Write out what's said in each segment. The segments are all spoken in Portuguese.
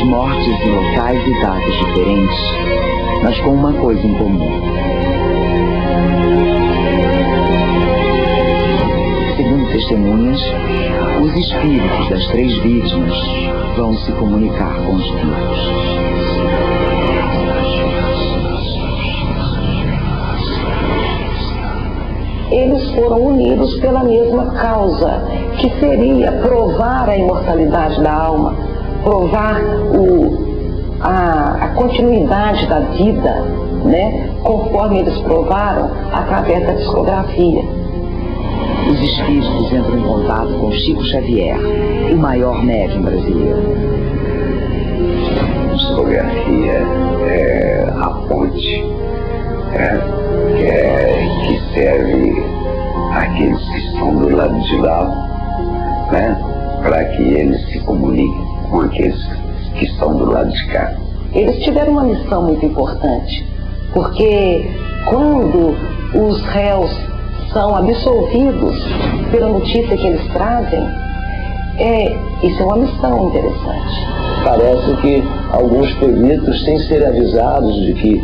Os mortos em locais e datas diferentes, mas com uma coisa em comum. Segundo testemunhas, os espíritos das 3 vítimas vão se comunicar com os vivos. Eles foram unidos pela mesma causa, que seria provar a imortalidade da alma, provar a continuidade da vida, né? Conforme eles provaram através da psicografia. Os espíritos entram em contato com Chico Xavier, o maior médium brasileiro. A psicografia é a ponte que serve àqueles que estão do lado de lá, né, para que eles se comuniquem com aqueles que estão do lado de cá. Eles tiveram uma missão muito importante, porque quando os réus são absolvidos pela notícia que eles trazem, isso é uma missão interessante. Parece que alguns peritos, sem ser avisados de que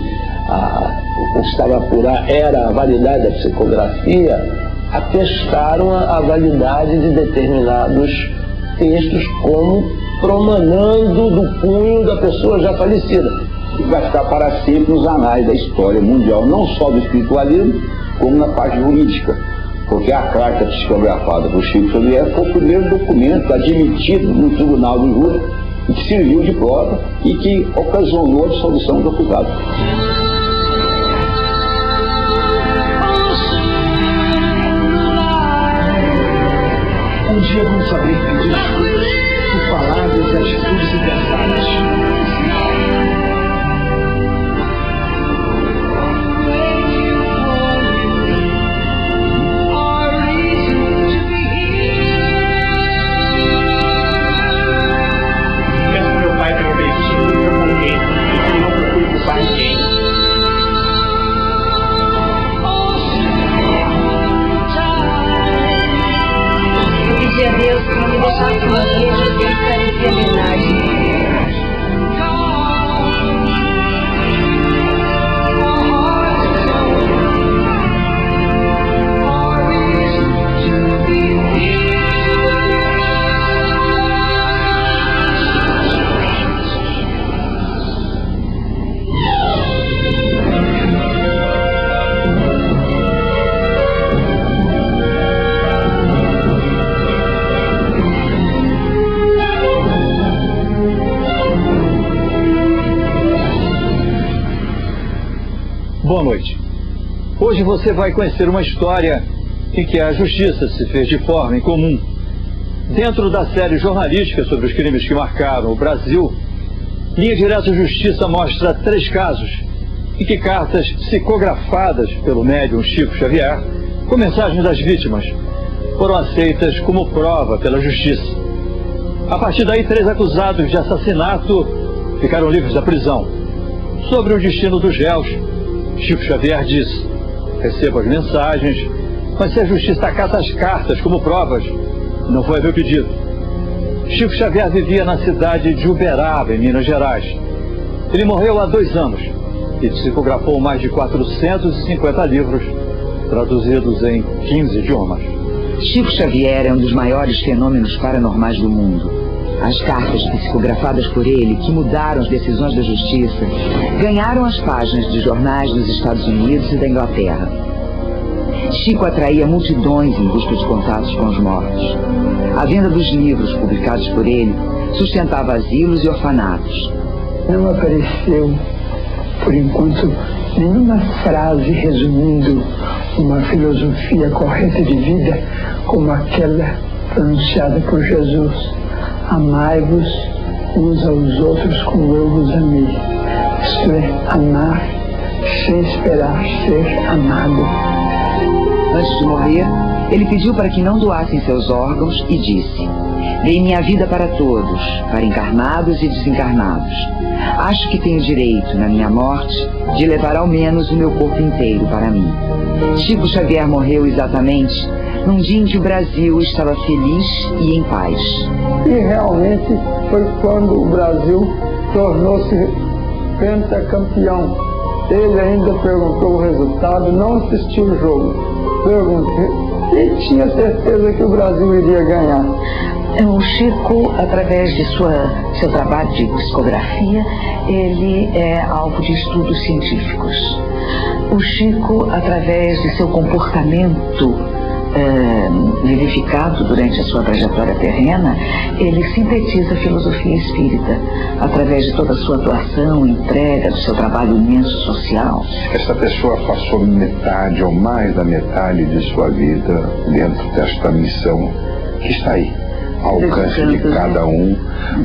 o que estava a apurar era a validade da psicografia, atestaram a validade de determinados textos como promanando do punho da pessoa já falecida. Vai ficar para sempre nos anais da história mundial, não só do espiritualismo, como na parte jurídica. Porque a carta psicografada por Chico Xavier foi o primeiro documento admitido no Tribunal do Júri, que serviu de prova e que ocasionou a dissolução do acusado. Um dia vamos saber pedir desculpas por palavras, atitudes e pensares. Peço pro meu pai que eu vejo isso tudo que eu contei e que ele não procure culpar ninguém. Pedi a Deus que não me deixasse morrer de pensar em enfermidade. Boa noite. Hoje você vai conhecer uma história em que a justiça se fez de forma incomum. Dentro da série jornalística sobre os crimes que marcaram o Brasil, Linha Direta Justiça mostra 3 casos em que cartas psicografadas pelo médium Chico Xavier, com mensagens das vítimas, foram aceitas como prova pela justiça. A partir daí, 3 acusados de assassinato ficaram livres da prisão. Sobre o destino dos réus, Chico Xavier disse: recebo as mensagens, mas se a justiça acata as cartas como provas, não foi meu pedido. Chico Xavier vivia na cidade de Uberaba, em Minas Gerais. Ele morreu há 2 anos e psicografou mais de 450 livros, traduzidos em 15 idiomas. Chico Xavier é um dos maiores fenômenos paranormais do mundo. As cartas psicografadas por ele, que mudaram as decisões da justiça, ganharam as páginas de jornais dos Estados Unidos e da Inglaterra. Chico atraía multidões em busca de contatos com os mortos. A venda dos livros publicados por ele sustentava asilos e orfanatos. Não apareceu, por enquanto, nenhuma frase resumindo uma filosofia correta de vida como aquela pronunciada por Jesus. Amai-vos uns aos outros como eu vos amei. Isto é, amar sem esperar ser amado. Antes de morrer, ele pediu para que não doassem seus órgãos e disse: Dei minha vida para todos, para encarnados e desencarnados. Acho que tenho direito, na minha morte, de levar ao menos o meu corpo inteiro para mim. Chico Xavier morreu exatamente num dia em que o Brasil estava feliz e em paz. E realmente foi quando o Brasil tornou-se pentacampeão. Ele ainda perguntou o resultado, não assistiu o jogo. Perguntei e tinha certeza que o Brasil iria ganhar. O Chico, através de seu trabalho de psicografia, ele é alvo de estudos científicos. O Chico, através de seu comportamento verificado durante a sua trajetória terrena, ele sintetiza a filosofia espírita através de toda a sua atuação, entrega do seu trabalho imenso social. Essa pessoa passou metade ou mais da metade de sua vida dentro desta missão que está aí, ao alcance de cada um,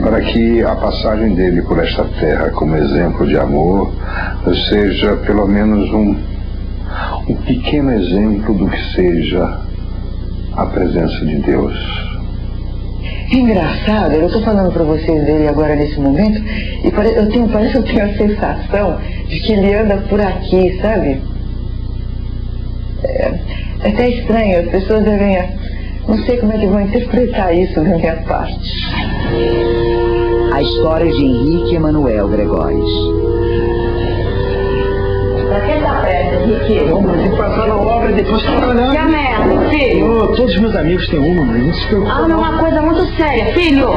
para que a passagem dele por esta terra como exemplo de amor seja pelo menos um pequeno exemplo do que seja a presença de Deus. Engraçado, eu estou falando para vocês dele agora nesse momento e parece que eu tenho a sensação de que ele anda por aqui, sabe? É até estranho, as pessoas devem... Não sei como é que vão interpretar isso da minha parte. A história de Henrique Emanuel Gregóris. Pra que tá pressa, Henrique? Vamos passar na obra e depois trabalhar. E a meta, filho? Todos os meus amigos têm uma, mãe. Não se preocupe. Ah, não, uma coisa muito séria, filho.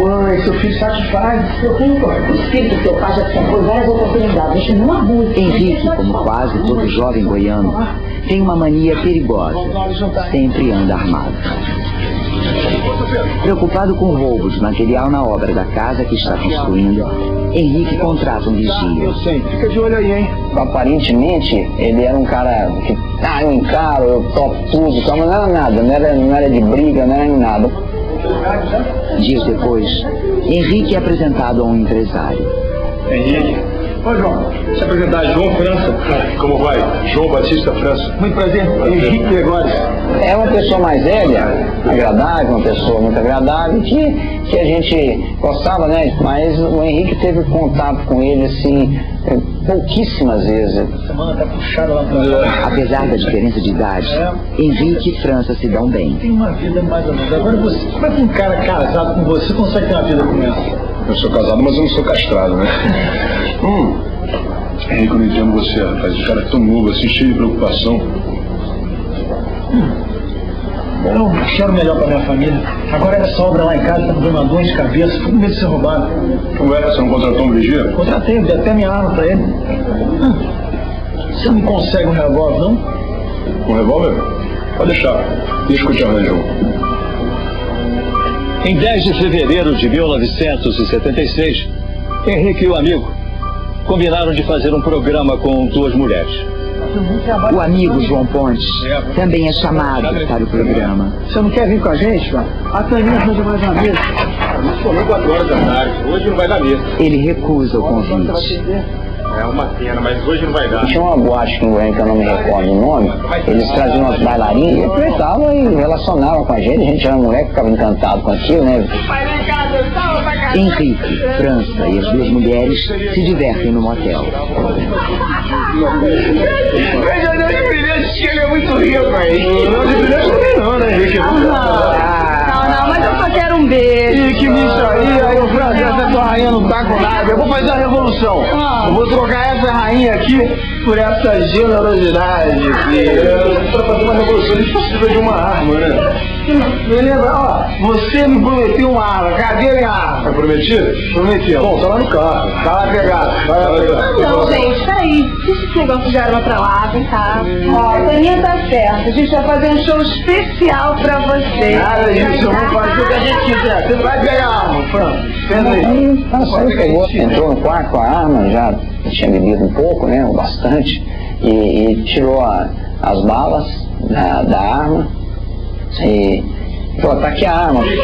Mãe, seu filho satisfaz. Se preocupa. O espírito do seu pai já te propôs várias oportunidades. Deixa não abusa. Henrique, como quase todo jovem goiano, tem uma mania perigosa. Sempre anda armado. Preocupado com o roubo de material na obra da casa que está construindo, Henrique contrata um vigia. Eu sei, fica de olho aí, hein? Aparentemente, ele era um cara que, eu encaro, eu topo tudo, mas não era nada, não era de briga, não era nada. Dias depois, Henrique é apresentado a um empresário. Henrique. Ô, João, se apresentar João França. Como vai? João Batista França. Muito prazer, Henrique Gregóris. É uma pessoa mais velha, agradável, uma pessoa muito agradável, que a gente gostava, né? Mas o Henrique teve contato com ele, assim, pouquíssimas vezes. A semana tá puxada lá pra... Apesar da diferença de idade, Henrique e França se dão bem. Tem uma vida mais ou menos. Agora você, como é que um cara casado com você consegue ter uma vida como essa? Eu sou casado, mas eu não sou castrado, né? Henrique, eu não entendo você, rapaz. O cara é tão novo, assim, cheio de preocupação. Eu quero melhor pra minha família. Agora essa obra lá em casa tá me dando uma dor de cabeça. Fico com medo de ser roubado. Ué, você não contratou um vigia? Contratei, dei até minha arma pra ele. Você não consegue um revólver, não? Um revólver? Pode deixar. Deixa que eu te arranjo. Em 10 de fevereiro de 1976, Henrique e o amigo combinaram de fazer um programa com 2 mulheres. O amigo João Pontes também é chamado para o programa. Você não quer vir com a gente, João? A Taninha arranja mais uma mesa. Formou 4 horas da tarde. Hoje não vai dar mesmo. Ele recusa o convite. É uma pena, mas hoje não vai dar. Tinha uma boate em Goiânia que eu não me recordo o nome. Eles traziam umas bailarinas e aproveitavam e relacionavam com a gente era moleque, ficava encantado com aquilo, né? Henrique, França e as 2 mulheres se divertem no motel. Ele é muito rico, aí. Não, né, Henrique? Não, mas eu só quero um beijo. Ih, que bicho aí o França, essa tua rainha não tá com nada. Eu vou fazer a revolução. Eu vou trocar essa rainha aqui por essa generosidade. Para fazer uma revolução, a gente precisa de uma arma, né? Me lembra, ó, você me prometeu uma arma. Cadê minha arma? É prometido? Prometi. Bom, tá lá no carro. Tá lá pegado. Vai lá pegar. Não, gente, peraí. Deixa esse negócio de arma pra lá, vem cá. Ó, a Taninha tá certa. A gente vai fazer um show especial pra você. Nada disso, eu vou fazer o que a gente quiser. Você vai pegar a arma, Fran. Pensa aí. Saiu, pegou, entrou no quarto com a arma, já tinha bebido um pouco, né, bastante, e tirou as balas da arma e Pô, tá aqui a arma. Oi,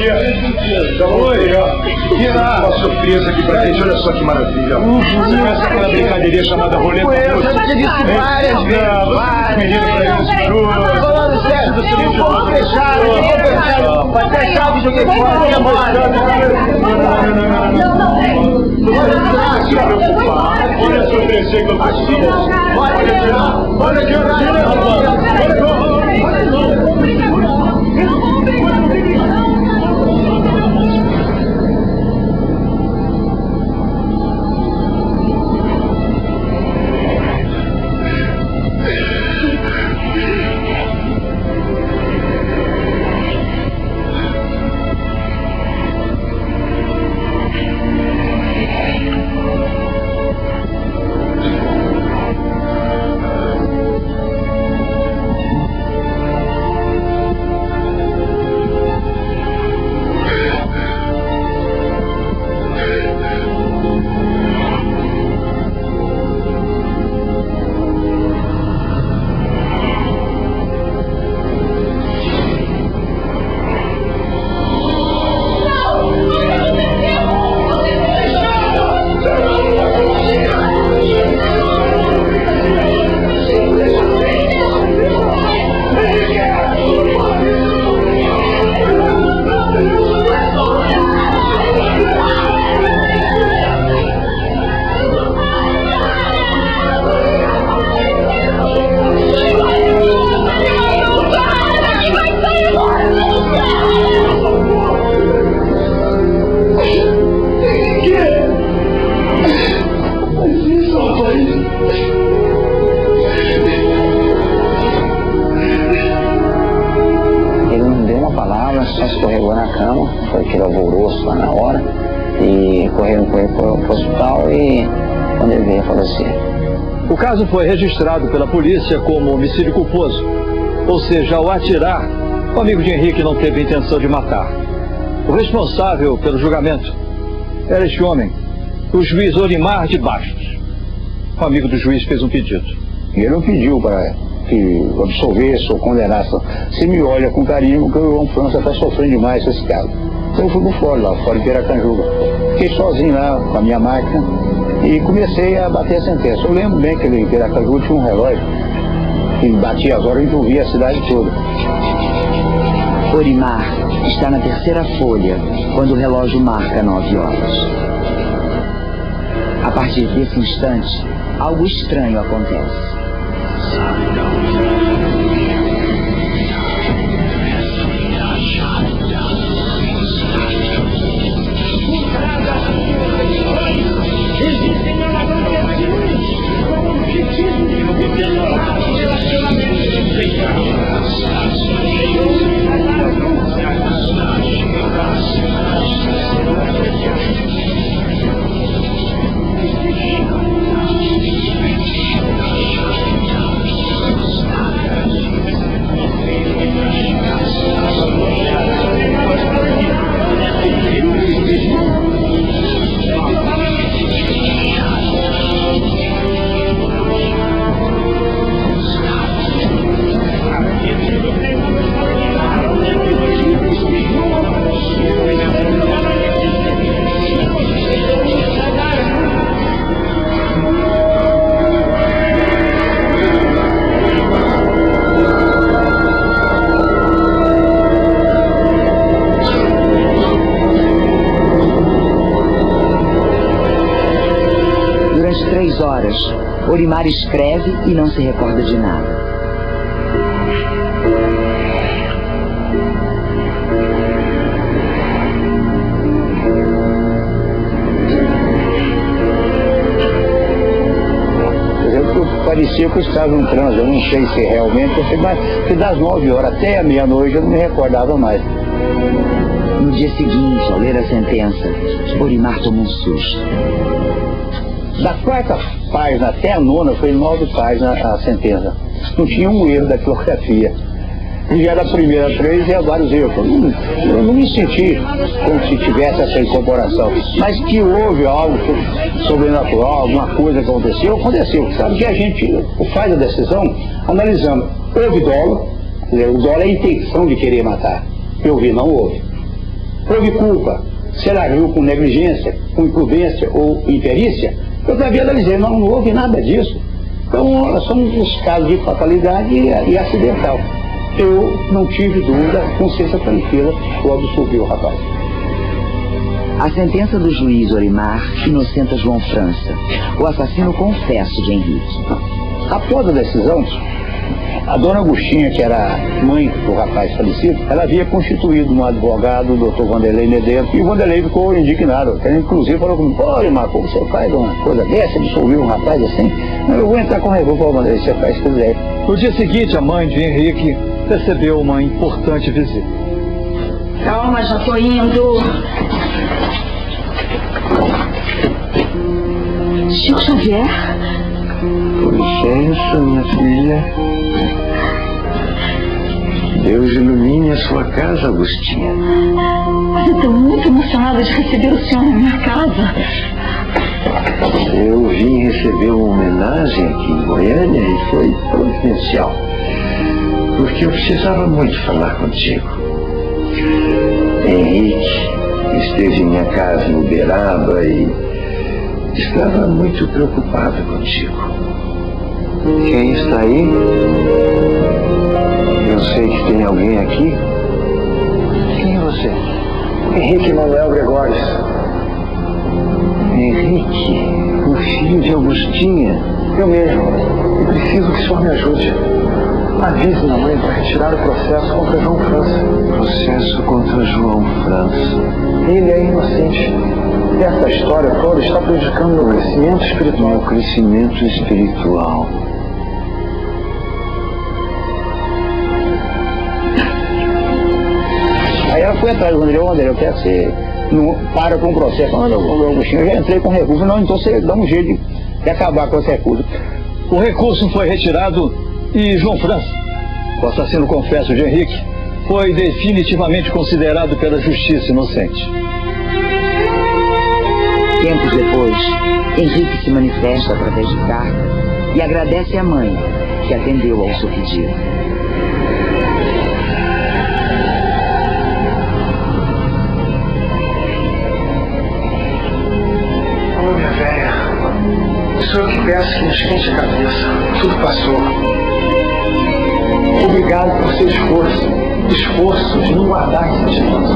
uma surpresa aqui pra gente, olha só que maravilha. Você conhece aquela brincadeirinha chamada roleta russa? Eu já te disse várias vezes. Falando sério, você não pode fechar, vai fechar, joguei fora, vai embora. Olha a surpresa que eu faço. Olha aqui, só escorregou na cama, foi aquele alvoroço lá na hora, e correram com ele para o hospital e quando ele veio falecer. O caso foi registrado pela polícia como homicídio culposo, ou seja, ao atirar, o amigo de Henrique não teve a intenção de matar. O responsável pelo julgamento era este homem, o juiz Olimar de Bastos. O amigo do juiz fez um pedido. Ele não pediu para que eu absolvesse ou condenasse. Você me olha com carinho, porque o João França está sofrendo demais com esse caso. Então eu fui pro fora, lá fora de Piracanjuba. Fiquei sozinho lá com a minha máquina e comecei a bater a sentença. Eu lembro bem que em Piracanjuba tinha um relógio que batia as horas e ouvia a cidade toda. Olimar está na terceira folha quando o relógio marca 9 horas. A partir desse instante, algo estranho acontece. Existem uma lanterna de luz com o objetivo de revelar o relacionamento Durante 3 horas, Olimar escreve e não se recorda de nada. Parecia que eu estava em um transe, eu não sei se realmente, mas das 9 horas até a meia-noite eu não me recordava mais. No dia seguinte, ao ler a sentença, Olimar tomou um susto. Da 4ª página até a 9ª foi 9 páginas a sentença. Não tinha um erro da tipografia. E já da primeira 3 havia vários erros. Eu não me senti como se tivesse essa incorporação. Mas que houve algo sobrenatural, alguma coisa que aconteceu. Sabe que a gente faz a decisão analisando. Houve dolo, o dolo é a intenção de querer matar. Eu vi, não houve. Houve culpa. Se ela agiu com negligência, com imprudência ou imperícia, eu também analisei, não houve nada disso. Então, são os casos de fatalidade e acidental. Eu não tive dúvida, consciência tranquila, eu absolvi o rapaz. A sentença do juiz Olimar inocenta João França, o assassino confesso de Henrique. Após a decisão, a dona Agostinha, que era mãe do rapaz falecido, ela havia constituído um advogado, o doutor Vanderlei Nedento, e o Vanderlei ficou indignado. Ele, inclusive, falou comigo: "Pô, Olimar, como você faz uma coisa dessa, absolver um rapaz assim? Eu vou entrar com recurso para o Vanderlei, você faz se quiser." No dia seguinte, a mãe de Henrique recebeu uma importante visita. Calma, já tô indo. Chico Xavier? Com licença, minha filha. Deus ilumine a sua casa, Agostinha. Mas eu estou muito emocionada de receber o senhor na minha casa. Eu vim receber uma homenagem aqui em Goiânia e foi providencial. Porque eu precisava muito falar contigo. Henrique esteve em minha casa em Uberaba e estava muito preocupado contigo. Quem está aí? Eu sei que tem alguém aqui. Quem é você? Henrique Manuel Gregórios. Henrique, o filho de Agostinha. Eu mesmo. E preciso que o senhor me ajude. Avise minha mãe para retirar o processo contra João França. Processo contra João França. Ele é inocente. E essa história toda está prejudicando meu crescimento espiritual. Meu crescimento espiritual. Aí ela foi atrás do Vanderlei, eu quero que você não para com o processo. Agostinho, eu já entrei com recurso, não, então você dá um jeito de acabar com esse recurso. O recurso foi retirado e João França, o assassino confesso de Henrique, foi definitivamente considerado pela justiça inocente. Tempos depois, Henrique se manifesta através de carta e agradece à mãe, que atendeu ao seu pedido. Alô, minha velha. Sou eu que peço que me esquente a cabeça. Tudo passou. Obrigado por seu esforço de não guardar sentimento.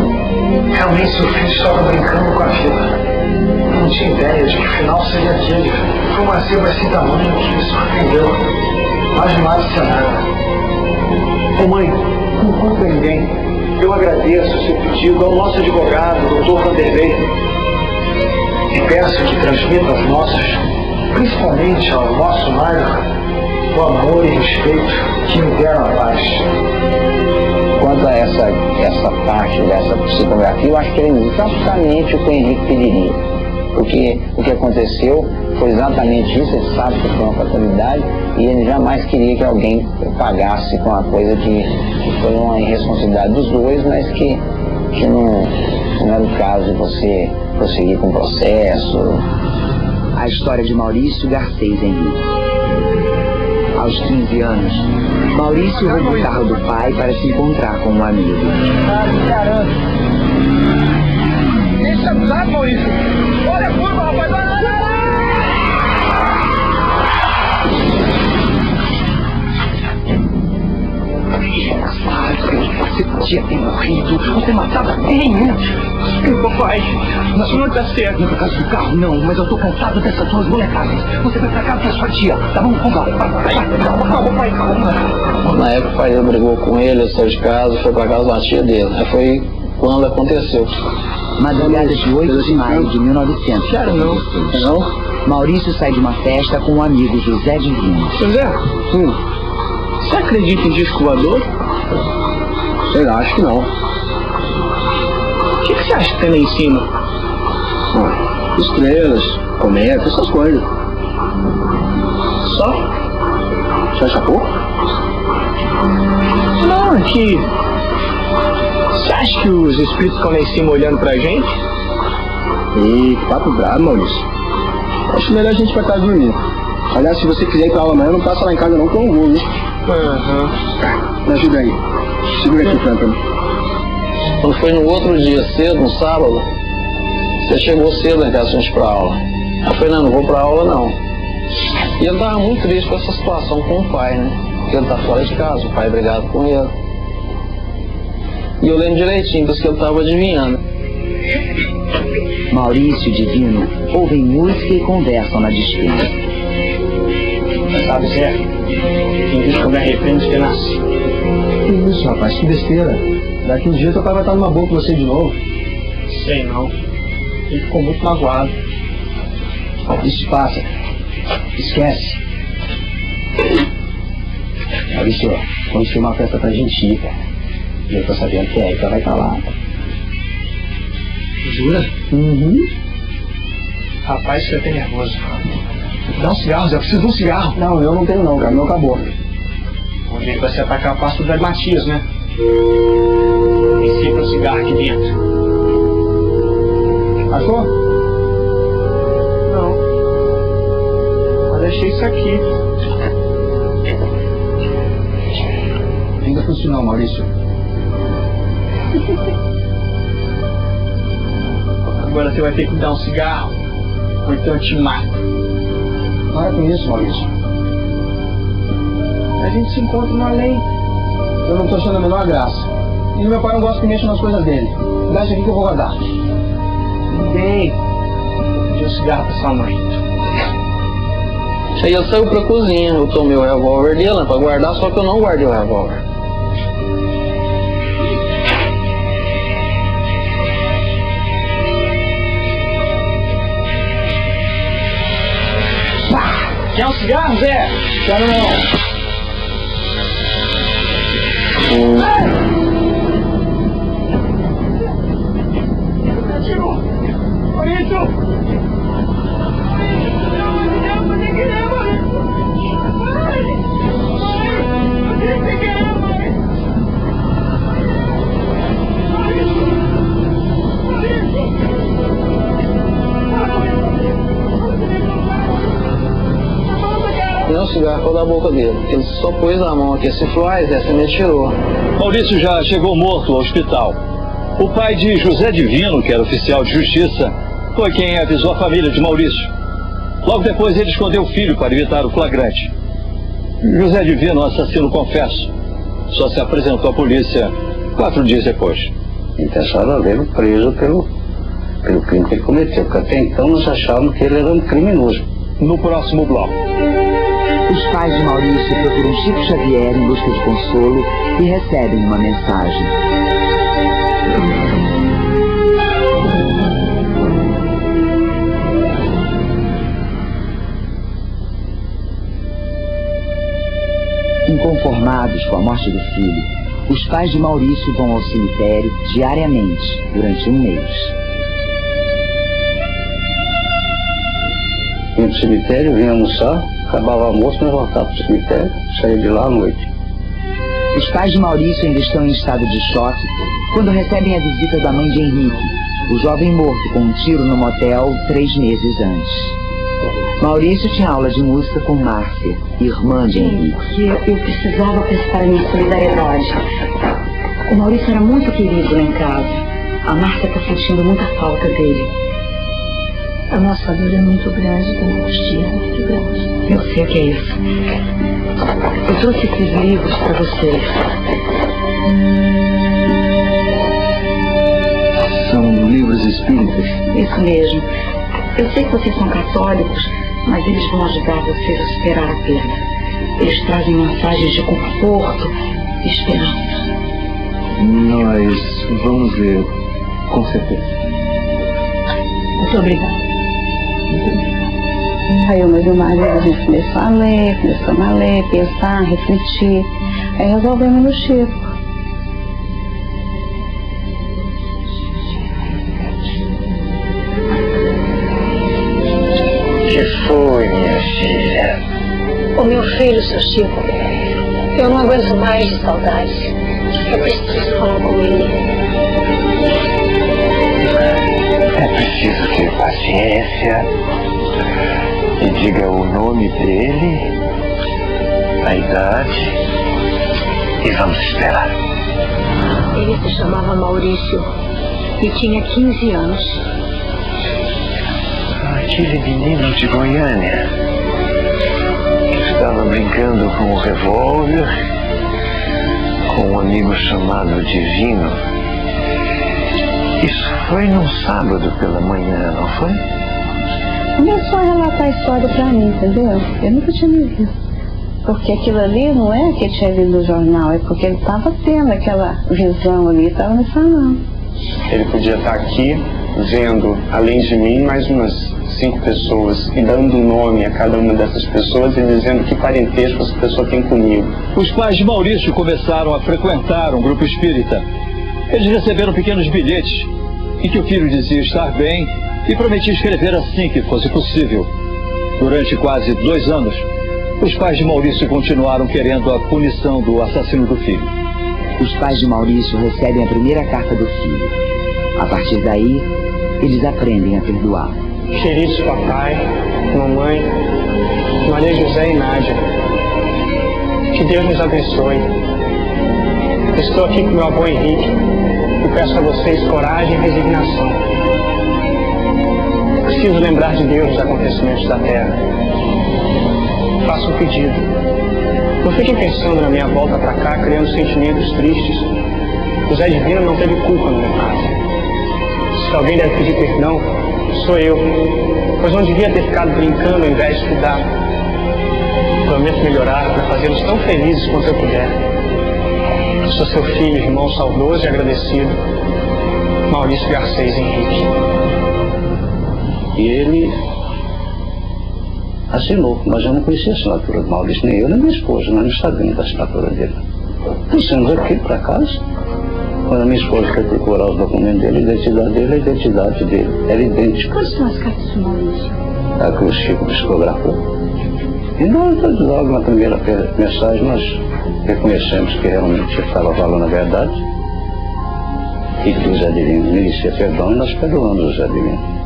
Realmente seu filho estava brincando com a vida. Eu não tinha ideia de que o final seria aquele. Foi uma zebra assim tamanho que me surpreendeu. Mais demais do cenário. Ô mãe, não culpa ninguém. Eu agradeço o seu pedido ao nosso advogado, o doutor Vanderlei. E peço que transmita aos nossos, principalmente ao nosso Mário, o amor e respeito que me deram a paz. Quanto a essa parte dessa psicografia, eu acho que ele exatamente o que o Henrique pediria. Porque o que aconteceu foi exatamente isso, ele sabe que foi uma fatalidade e ele jamais queria que alguém pagasse com uma coisa que foi uma irresponsabilidade dos dois, mas que não era o caso de você prosseguir com o processo. A história de Maurício Garcês Henrique. Aos 15 anos, Maurício roubou o carro do pai para se encontrar com um amigo. Caramba! Deixa eu usar, Maurício! Olha a curva, rapaz! Vai lá! Você podia ter morrido, você matava bem, né? Papai, o senhor tá certo. Não é por causa do carro, não, mas eu tô cansado dessas duas molecadas. Você vai pra casa da sua tia, tá bom? Calma, pai, calma. Na época o pai brigou com ele, ele saiu de casa, foi pra casa da tia dele. Aí foi quando aconteceu. Madrugada de 8 de maio de 1900. Cara, não. Maurício sai de uma festa com um amigo, José Divino. José? Você acredita em disco voador? Sei lá, acho que não. O que você acha que tem lá em cima? Estrelas, cometas, essas coisas. Só? Você acha pouco? Não, é que... Você acha que os espíritos ficam lá em cima olhando pra gente? E papo bravo, Maurício. Acho melhor a gente ir pra casa dormir. Aliás, se você quiser ir pra aula amanhã, não passa lá em casa não, que eu não vou, viu? Me ajuda aí. Segura aqui, Franca. Quando foi no outro dia cedo, no sábado, você chegou cedo em casa pra aula. Eu falei, não vou pra aula não. E ele tava muito triste com essa situação com o pai, né? Porque ele tá fora de casa, o pai brigado com ele. E eu lembro direitinho das que ele tava adivinhando. Maurício e Divino ouvem música e conversam na dispensa. Sabe, Zé, quem diz que eu me arrependo de ter nascido. Que isso, rapaz, que besteira. Daqui um dia teu pai vai estar numa boa com você de novo. Sei não. Ele ficou muito magoado. Isso passa. Esquece. Maurício, vamos ter uma festa pra gente ir, cara. E eu tô sabendo que a Erika vai estar lá. Jura? Uhum. Rapaz, você é até nervoso. Dá um cigarro, Zé. Eu preciso de um cigarro. Não, eu não tenho não, cara. O meu acabou. O jeito vai ser atacar a pasta do Velho Matias, né? Tem sempre um cigarro aqui dentro. Achou? Não. Mas deixei isso aqui. Ainda funcionou, Maurício. Agora você vai ter que me dar um cigarro, ou então eu te mato. Para com isso, Maurício. A gente se encontra no além. Eu não tô achando a menor graça. E meu pai não gosta que mexa nas coisas dele. Dá isso aqui que eu vou guardar. Dei. Vou pedir um cigarro pra sua mãe. Aí eu saí pra cozinha, eu tomei o revólver dele pra guardar, só que eu não guardei o revólver. Quer um cigarro, Zé? Quero não. Não, o cigarro foi da boca dele. Ele só pôs a mão aqui, assim, falou, Zé, você me tirou. Maurício já chegou morto ao hospital. O pai de José Divino, que era oficial de justiça, foi quem avisou a família de Maurício. Logo depois ele escondeu o filho para evitar o flagrante. José Divino, assassino confesso, só se apresentou à polícia 4 dias depois. Ele estava vendo preso pelo crime que ele cometeu, porque até então nós achávamos que ele era um criminoso. No próximo bloco. Os pais de Maurício procuram Chico Xavier em busca de consolo e recebem uma mensagem. Inconformados com a morte do filho, os pais de Maurício vão ao cemitério diariamente durante 1 mês. Vinha pro cemitério, vinha almoçar, acabava o almoço, nós voltávamos pro cemitério, saía de lá à noite. Os pais de Maurício ainda estão em estado de choque quando recebem a visita da mãe de Henrique, o jovem morto com um tiro no motel 3 meses antes. Maurício tinha aula de música com Márcia, irmã de Henrique. Eu precisava prestar minha solidariedade. O Maurício era muito querido lá em casa. A Márcia está sentindo muita falta dele. A nossa dor é muito grande, dona Agostina, muito grande. Eu sei o que é isso. Eu trouxe esses livros para vocês. São livros espíritas? Isso mesmo. Eu sei que vocês são católicos, mas eles vão ajudar vocês a superar a perda. Eles trazem mensagens de conforto e esperança. Nós vamos ver, com certeza. Muito obrigada. Aí eu, meu marido, a gente começamos a ler, pensar, refletir. Aí resolvemos no Chico. Que foi, minha filha? O meu filho, seu Chico, eu não aguento mais de saudade. Eu preciso falar com ele. É preciso ter paciência. E diga o nome dele, a idade, e vamos esperar. Ele se chamava Maurício e tinha 15 anos. Aquele menino de Goiânia que estava brincando com o revólver com um amigo chamado Divino. Isso foi num sábado pela manhã, não foi? Começou a relatar a história pra mim, entendeu? Eu nunca tinha me visto. Porque aquilo ali não é que ele tinha visto no jornal, é porque ele estava tendo aquela visão ali, estava me falando. Ele podia estar aqui vendo, além de mim, mais umas 5 pessoas e dando nome a cada uma dessas pessoas e dizendo que parentesco essa pessoa tem comigo. Os pais de Maurício começaram a frequentar um grupo espírita. Eles receberam pequenos bilhetes em que o filho dizia estar bem e prometia escrever assim que fosse possível. Durante quase 2 anos, os pais de Maurício continuaram querendo a punição do assassino do filho. Os pais de Maurício recebem a primeira carta do filho. A partir daí, eles aprendem a perdoar. Queridos papai, mamãe, Maria José e Nádia, que Deus nos abençoe. Estou aqui com meu avô Henrique e peço a vocês coragem e resignação. Preciso lembrar de Deus nos acontecimentos da terra. Faço um pedido. Não fiquem pensando na minha volta para cá, criando sentimentos tristes. José Divino não teve culpa no meu caso. Se alguém deve pedir perdão, sou eu, pois não devia ter ficado brincando ao invés de estudar. Prometo melhorar para fazê-los tão felizes quanto eu puder. Sou seu filho, irmão saudoso e agradecido, Maurício Garcês Henrique. E ele assinou, mas eu não conhecia a assinatura do Maurício, nem eu, nem minha esposa, nós não sabíamos da assinatura dele. Pensamos aqui, por acaso, quando a minha esposa foi procurar os documentos dele, a identidade dele era idêntica. Quais são as cartas do Maurício? A que o Chico psicografou. E nós, logo na primeira mensagem, nós reconhecemos que realmente estava falando a verdade e que o Zé Divino merecia perdão e nós perdoamos o Zé Divino.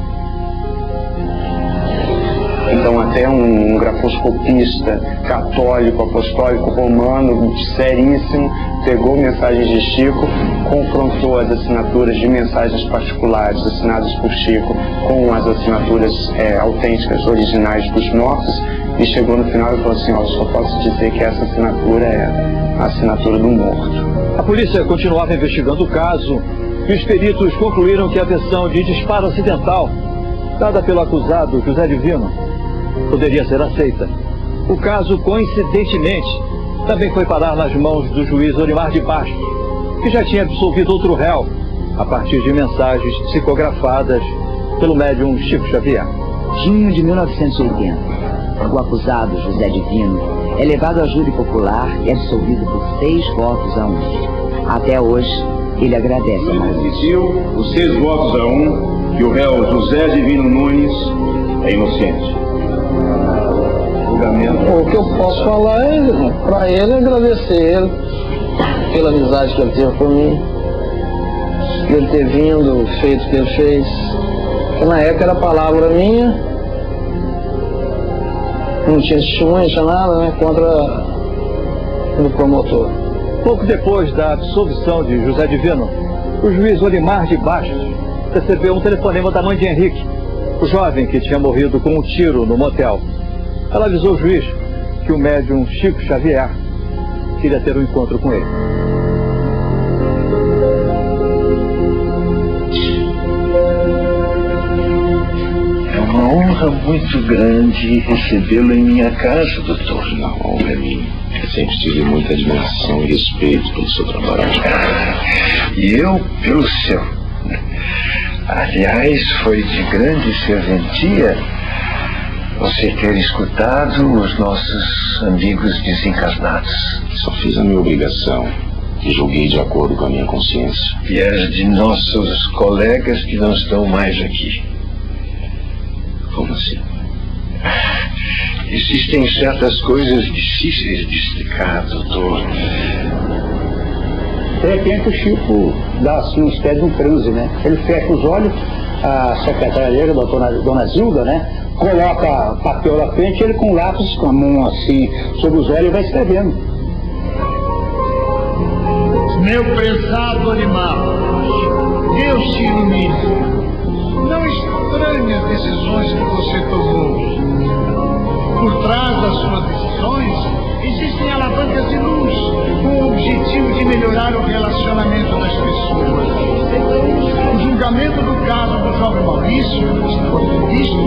Então até um grafoscopista católico, apostólico, romano, seríssimo, pegou mensagens de Chico, confrontou as assinaturas de mensagens particulares assinadas por Chico com as assinaturas autênticas, originais dos mortos, e chegou no final e falou assim, ó, só posso dizer que essa assinatura é a assinatura do morto. A polícia continuava investigando o caso e os peritos concluíram que a versão de disparo acidental dada pelo acusado José Divino poderia ser aceita. O caso, coincidentemente, também foi parar nas mãos do juiz Olimar de Bastos, que já tinha absolvido outro réu a partir de mensagens psicografadas pelo médium Chico Xavier. Junho de 1980. O acusado, José Divino, é levado a júri popular e é absolvido por 6 votos a 1. Até hoje, ele agradece a Maurício. Decidiu os 6 votos a 1 que o réu José Divino Nunes é inocente. O que eu posso falar é, para ele, agradecer ele pela amizade que ele teve por mim, por ele ter vindo, feito o que ele fez, que na época era palavra minha, não tinha testemunha, não tinha nada, né, contra o promotor. Pouco depois da absolvição de José Divino, o juiz Olimar de Bastos recebeu um telefonema da mãe de Henrique, o jovem que tinha morrido com um tiro no motel. Ela avisou o juiz que o médium Chico Xavier queria ter um encontro com ele. É uma honra muito grande recebê-lo em minha casa, doutor. Não, a honra é minha. Eu sempre tive muita admiração e respeito pelo seu trabalho. E eu pelo seu. Aliás, foi de grande serventia você ter escutado os nossos amigos desencarnados. Só fiz a minha obrigação e julguei de acordo com a minha consciência. E as de nossos colegas que não estão mais aqui. Como assim? Existem certas coisas difíceis de explicar, doutor. De repente o Chico dá assim uns pés de um transe, né? Ele fecha os olhos, a secretária dele, a dona Zilda, né? Coloca papel na frente e ele com lápis, com a mão assim sobre os olhos, vai escrevendo. Meu prezado Orimarcos, Deus te ilumine. Não estranhe as decisões que você tomou. Por trás das suas decisões, existem alavancas de luz com o objetivo de melhorar o relacionamento das pessoas. O julgamento do caso do jovem Maurício foi visto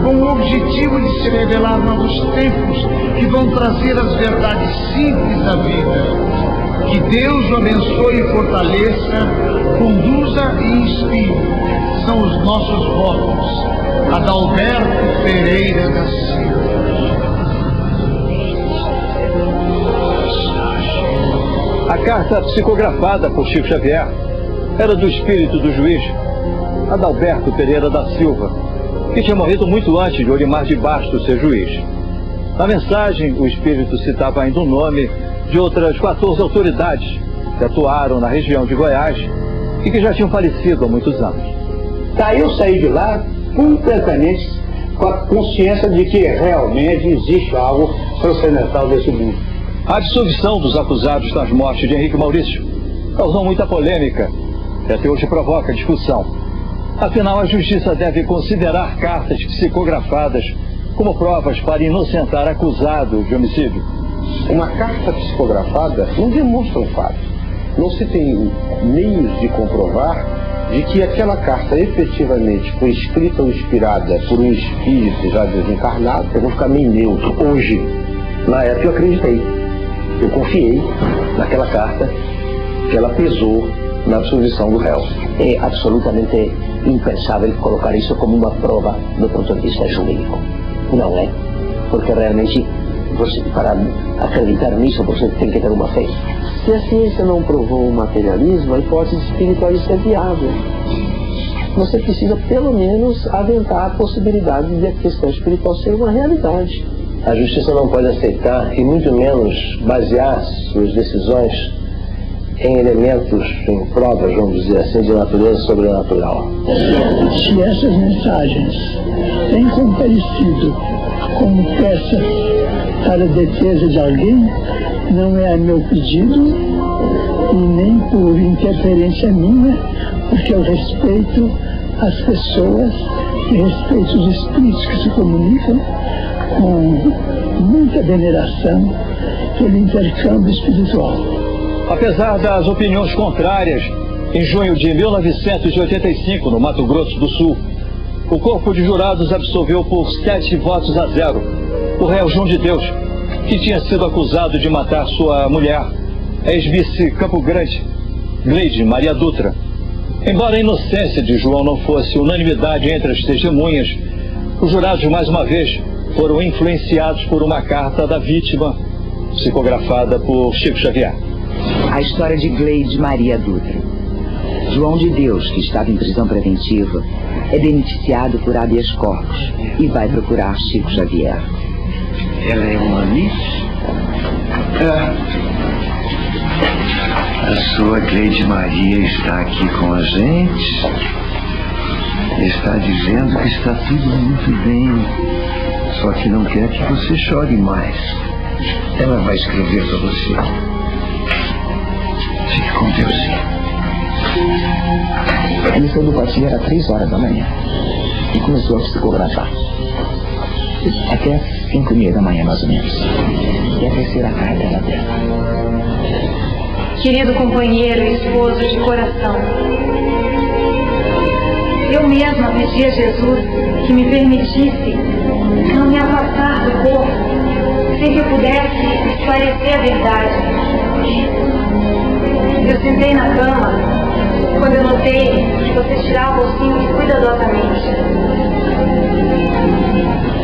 com o objetivo de se revelar novos tempos que vão trazer as verdades simples da vida. Que Deus o abençoe e fortaleça, conduza e inspire. São os nossos votos. Adalberto Pereira da Silva. A carta psicografada por Chico Xavier era do espírito do juiz Adalberto Pereira da Silva, que tinha morrido muito antes de Olimar de Bastos ser juiz. Na mensagem, o espírito citava ainda o nome de outras 14 autoridades que atuaram na região de Goiás e que já tinham falecido há muitos anos. Daí eu saí de lá completamente com a consciência de que realmente existe algo transcendental desse mundo. A absolvição dos acusados das mortes de Henrique Maurício causou muita polêmica e até hoje provoca discussão. Afinal, a justiça deve considerar cartas psicografadas como provas para inocentar acusados de homicídio. Uma carta psicografada não demonstra um fato. Não se tem meios de comprovar de que aquela carta efetivamente foi escrita ou inspirada por um espírito já desencarnado. Eu vou ficar meio neutro. Hoje, na época eu acreditei. Eu confiei naquela carta que ela pesou na absolvição do réu. É absolutamente impensável colocar isso como uma prova do ponto de vista jurídico. Não é, porque realmente para acreditar nisso você tem que ter uma fé. Se a ciência não provou o materialismo, a hipótese espiritualista é viável. Você precisa pelo menos aventar a possibilidade de a questão espiritual ser uma realidade. A justiça não pode aceitar e muito menos basear suas decisões em elementos, em provas, vamos dizer assim, de natureza sobrenatural. Se essas mensagens têm comparecido como peça para a defesa de alguém, não é a meu pedido e nem por interferência minha, porque eu respeito as pessoas e respeito os espíritos que se comunicam com muita veneração pelo intercâmbio espiritual. Apesar das opiniões contrárias, em junho de 1985, no Mato Grosso do Sul, o corpo de jurados absolveu por 7 votos a 0 o réu João de Deus, que tinha sido acusado de matar sua mulher, a ex-vice Campo Grande, Gleide Maria Dutra. Embora a inocência de João não fosse unanimidade entre as testemunhas, os jurados, mais uma vez, foram influenciados por uma carta da vítima, psicografada por Chico Xavier. A história de Gleide Maria Dutra. João de Deus, que estava em prisão preventiva, é beneficiado por habeas corpus e vai procurar Chico Xavier. Ela é uma miss? A sua Gleide Maria está aqui com a gente. Está dizendo que está tudo muito bem, só que não quer que você chore mais. Ela vai escrever para você. Fique com Deus. Ele saiu do quartinho, era 3 horas da manhã e começou a psicografar até as 5h30 da manhã, mais ou menos. E a terceira carta era dela. Querido companheiro e esposo de coração, eu mesma pedi a Jesus que me permitisse não me afastar do corpo sem que eu pudesse esclarecer a verdade. Eu sentei na cama quando eu notei que você tirava o cinto cuidadosamente.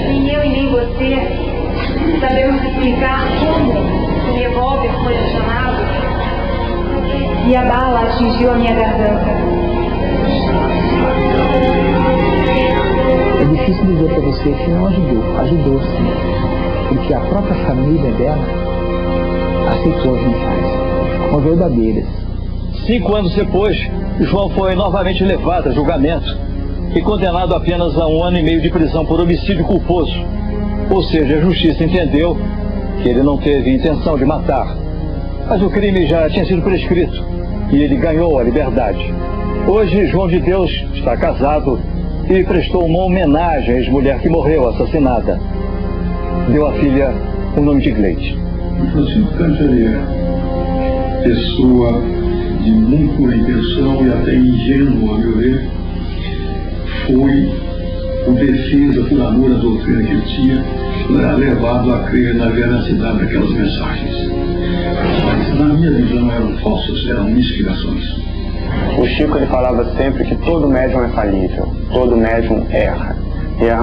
Nem eu e nem você sabemos explicar como o revólver foi acionado e a bala atingiu a minha garganta. É difícil dizer para você que não ajudou. Ajudou sim. Porque a própria família dela aceitou as mensagens. São verdadeiras. 5 anos depois, João foi novamente levado a julgamento e condenado apenas a 1 ano e meio de prisão por homicídio culposo. Ou seja, a justiça entendeu que ele não teve intenção de matar. Mas o crime já tinha sido prescrito e ele ganhou a liberdade. Hoje, João de Deus está casado e prestou uma homenagem à ex-mulher que morreu assassinada. Deu à filha o nome de Gleide. Francisco Xavier, pessoa de muito pura intenção e até ingênuo, a meu ver, foi por defesa, por amor à doutrina que ele tinha, levado a crer na veracidade daquelas mensagens. Mas, na minha visão, eram falsas, eram inspirações. O Chico ele falava sempre que todo médium é falível, todo médium erra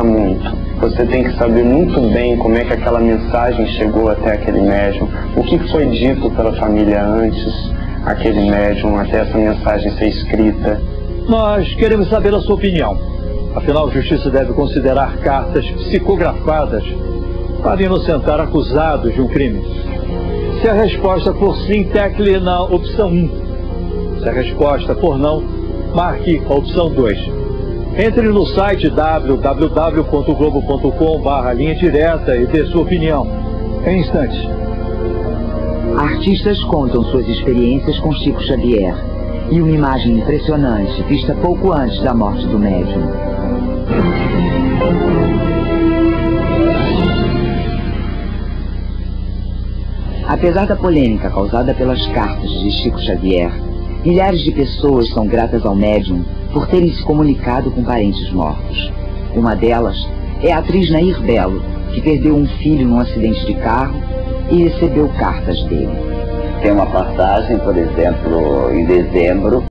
muito. Você tem que saber muito bem como é que aquela mensagem chegou até aquele médium, o que foi dito pela família antes, aquele médium, até essa mensagem ser escrita. Nós queremos saber a sua opinião. Afinal, a justiça deve considerar cartas psicografadas para inocentar acusados de um crime. Se a resposta for sim, tecle na opção 1. Se a resposta for não, marque a opção 2. Entre no site www.globo.com/linha direta e dê sua opinião. Em instantes. Artistas contam suas experiências com Chico Xavier e uma imagem impressionante vista pouco antes da morte do médium. Apesar da polêmica causada pelas cartas de Chico Xavier, milhares de pessoas são gratas ao médium por terem se comunicado com parentes mortos. Uma delas é a atriz Nair Belo, que perdeu um filho num acidente de carro e recebeu cartas dele. Tem uma passagem, por exemplo, em dezembro,